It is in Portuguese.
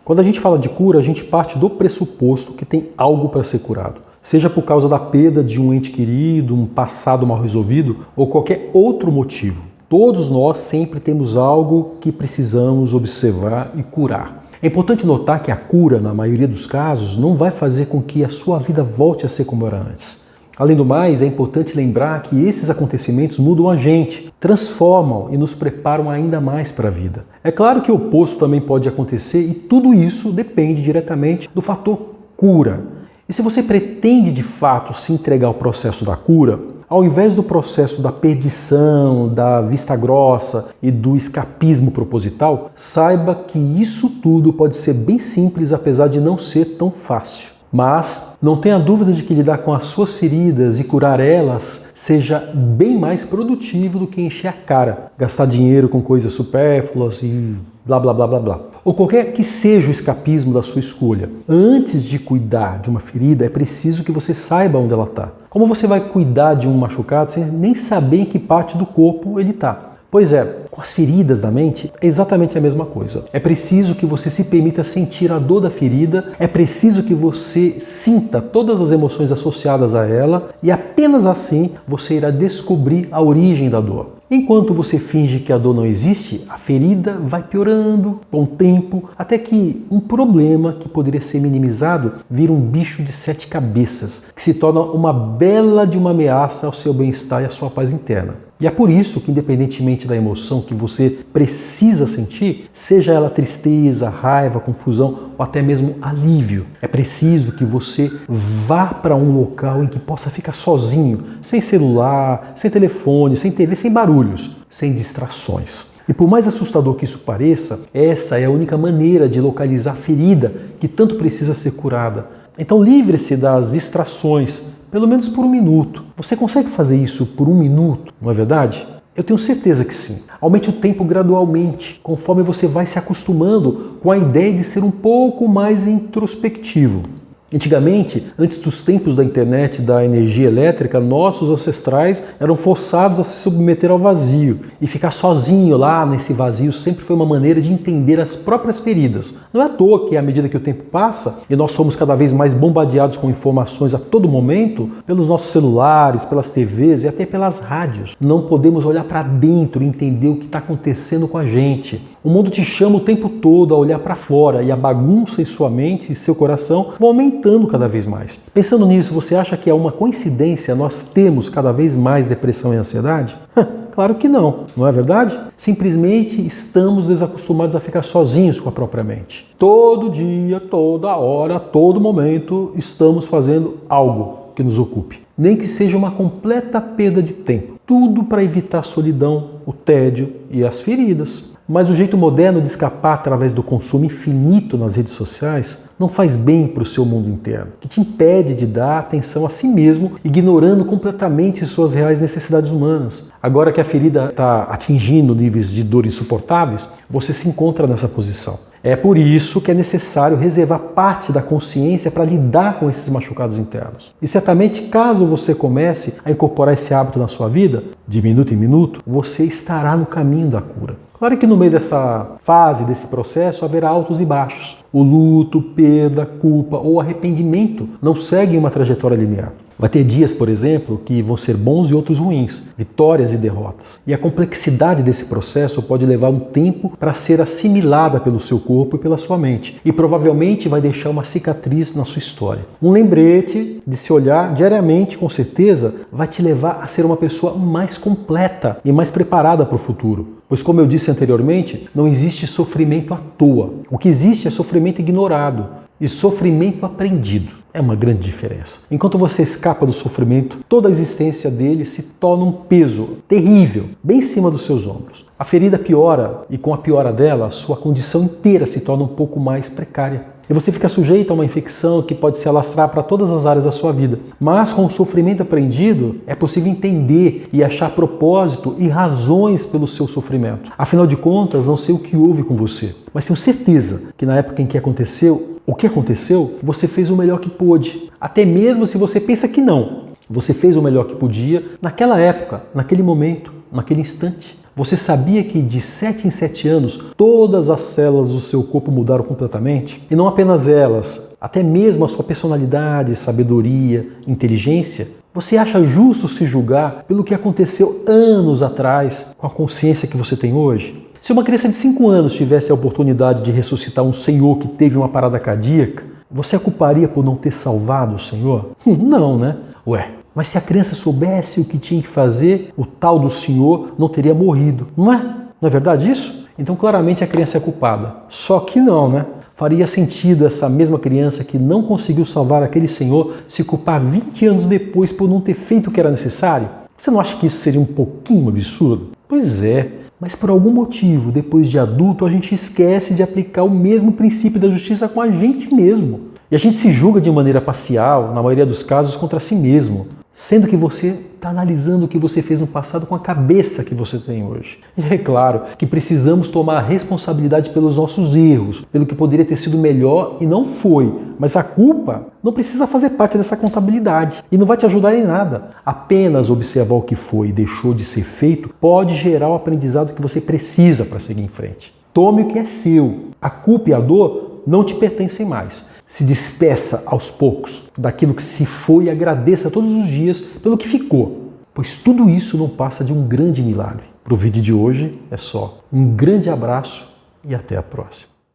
Quando a gente fala de cura, a gente parte do pressuposto que tem algo para ser curado. Seja por causa da perda de um ente querido, um passado mal resolvido ou qualquer outro motivo. Todos nós sempre temos algo que precisamos observar e curar. É importante notar que a cura, na maioria dos casos, não vai fazer com que a sua vida volte a ser como era antes. Além do mais, é importante lembrar que esses acontecimentos mudam a gente, transformam e nos preparam ainda mais para a vida. É claro que o oposto também pode acontecer e tudo isso depende diretamente do fator cura. E se você pretende de fato se entregar ao processo da cura, ao invés do processo da perdição, da vista grossa e do escapismo proposital, saiba que isso tudo pode ser bem simples, apesar de não ser tão fácil. Mas não tenha dúvida de que lidar com as suas feridas e curar elas seja bem mais produtivo do que encher a cara, gastar dinheiro com coisas supérfluas e blá blá blá blá blá. Ou qualquer que seja o escapismo da sua escolha. Antes de cuidar de uma ferida, é preciso que você saiba onde ela está. Como você vai cuidar de um machucado sem nem saber em que parte do corpo ele está? Pois é, com as feridas da mente é exatamente a mesma coisa. É preciso que você se permita sentir a dor da ferida, é preciso que você sinta todas as emoções associadas a ela e apenas assim você irá descobrir a origem da dor. Enquanto você finge que a dor não existe, a ferida vai piorando com o tempo, até que um problema que poderia ser minimizado vira um bicho de 7 cabeças, que se torna uma bela de uma ameaça ao seu bem-estar e à sua paz interna. E é por isso que, independentemente da emoção que você precisa sentir, seja ela tristeza, raiva, confusão ou até mesmo alívio, é preciso que você vá para um local em que possa ficar sozinho, sem celular, sem telefone, sem TV, sem barulhos, sem distrações. E por mais assustador que isso pareça, essa é a única maneira de localizar a ferida que tanto precisa ser curada. Então livre-se das distrações, pelo menos por 1 minuto. Você consegue fazer isso por 1 minuto, não é verdade? Eu tenho certeza que sim. Aumente o tempo gradualmente, conforme você vai se acostumando com a ideia de ser um pouco mais introspectivo. Antigamente, antes dos tempos da internet e da energia elétrica, nossos ancestrais eram forçados a se submeter ao vazio. E ficar sozinho lá nesse vazio sempre foi uma maneira de entender as próprias feridas. Não é à toa que, à medida que o tempo passa, e nós somos cada vez mais bombardeados com informações a todo momento, pelos nossos celulares, pelas TVs e até pelas rádios, não podemos olhar para dentro e entender o que está acontecendo com a gente. O mundo te chama o tempo todo a olhar para fora e a bagunça em sua mente e seu coração vão aumentando cada vez mais. Pensando nisso, você acha que é uma coincidência nós termos cada vez mais depressão e ansiedade? Claro que não, não é verdade? Simplesmente estamos desacostumados a ficar sozinhos com a própria mente. Todo dia, toda hora, todo momento estamos fazendo algo que nos ocupe. Nem que seja uma completa perda de tempo. Tudo para evitar a solidão, o tédio e as feridas. Mas o jeito moderno de escapar através do consumo infinito nas redes sociais não faz bem para o seu mundo interno, que te impede de dar atenção a si mesmo, ignorando completamente suas reais necessidades humanas. Agora que a ferida está atingindo níveis de dor insuportáveis, você se encontra nessa posição. É por isso que é necessário reservar parte da consciência para lidar com esses machucados internos. E certamente, caso você comece a incorporar esse hábito na sua vida, de minuto em minuto, você estará no caminho da cura. Claro que no meio dessa fase, desse processo, haverá altos e baixos. O luto, perda, culpa ou arrependimento não seguem uma trajetória linear. Vai ter dias, por exemplo, que vão ser bons e outros ruins, vitórias e derrotas. E a complexidade desse processo pode levar um tempo para ser assimilada pelo seu corpo e pela sua mente. E provavelmente vai deixar uma cicatriz na sua história. Um lembrete de se olhar diariamente, com certeza, vai te levar a ser uma pessoa mais completa e mais preparada para o futuro. Pois, como eu disse anteriormente, não existe sofrimento à toa. O que existe é sofrimento ignorado e sofrimento aprendido. É uma grande diferença. Enquanto você escapa do sofrimento, toda a existência dele se torna um peso terrível, bem em cima dos seus ombros. A ferida piora e com a piora dela, a sua condição inteira se torna um pouco mais precária. E você fica sujeito a uma infecção que pode se alastrar para todas as áreas da sua vida. Mas com o sofrimento aprendido, é possível entender e achar propósito e razões pelo seu sofrimento. Afinal de contas, não sei o que houve com você, mas tenho certeza que na época em que aconteceu, o que aconteceu, você fez o melhor que pôde. Até mesmo se você pensa que não, você fez o melhor que podia naquela época, naquele momento, naquele instante. Você sabia que de 7 em 7 anos todas as células do seu corpo mudaram completamente? E não apenas elas, até mesmo a sua personalidade, sabedoria, inteligência? Você acha justo se julgar pelo que aconteceu anos atrás com a consciência que você tem hoje? Se uma criança de 5 anos tivesse a oportunidade de ressuscitar um senhor que teve uma parada cardíaca, você a culparia por não ter salvado o senhor? Não, né? Ué, mas se a criança soubesse o que tinha que fazer, o tal do senhor não teria morrido, não é? Não é verdade isso? Então claramente a criança é culpada. Só que não, né? Faria sentido essa mesma criança que não conseguiu salvar aquele senhor se culpar 20 anos depois por não ter feito o que era necessário? Você não acha que isso seria um pouquinho absurdo? Pois é, mas por algum motivo, depois de adulto, a gente esquece de aplicar o mesmo princípio da justiça com a gente mesmo. E a gente se julga de maneira parcial, na maioria dos casos, contra si mesmo. Sendo que você está analisando o que você fez no passado com a cabeça que você tem hoje. E é claro que precisamos tomar a responsabilidade pelos nossos erros, pelo que poderia ter sido melhor e não foi. Mas a culpa não precisa fazer parte dessa contabilidade e não vai te ajudar em nada. Apenas observar o que foi e deixou de ser feito pode gerar o aprendizado que você precisa para seguir em frente. Tome o que é seu. A culpa e a dor não te pertencem mais. Se despeça aos poucos daquilo que se foi e agradeça todos os dias pelo que ficou, pois tudo isso não passa de um grande milagre. Para o vídeo de hoje é só um grande abraço e até a próxima.